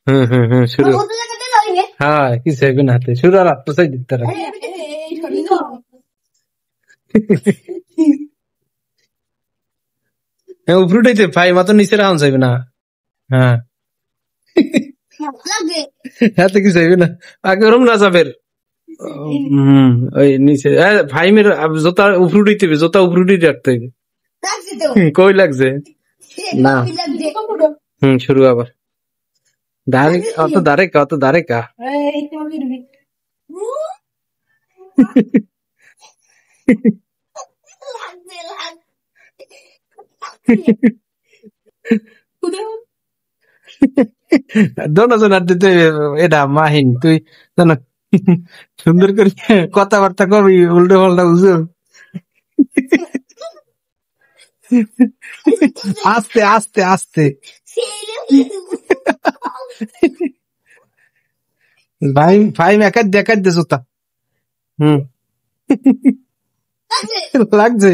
হুম হুম হুম শুরু হ্যাঁ কি চাইবে না হাতে শুরু আর আত্ম চাই দিতে উপরুটাইতে ভাই মাত্র নিচে রাখুন চাইবে না হ্যাঁ হাতে কি চাইবে না আগে ওরম না যাবের হম ওই নিচে ভাই মেরে জোতা উপরুটাইতে হবে জোতা উপরুটাই রাখতে হবে কই লাগছে না শুরু আবার অত দাঁড়ে কা দোনোজন আর দিতে এটা মাহিন তুই জানো সুন্দর করে কথাবার্তা কবি উল্টো পাল্টা বুঝো আস্তে আস্তে আস্তে ভাই ভাই একার দেখার দে জোতা হম লাগছে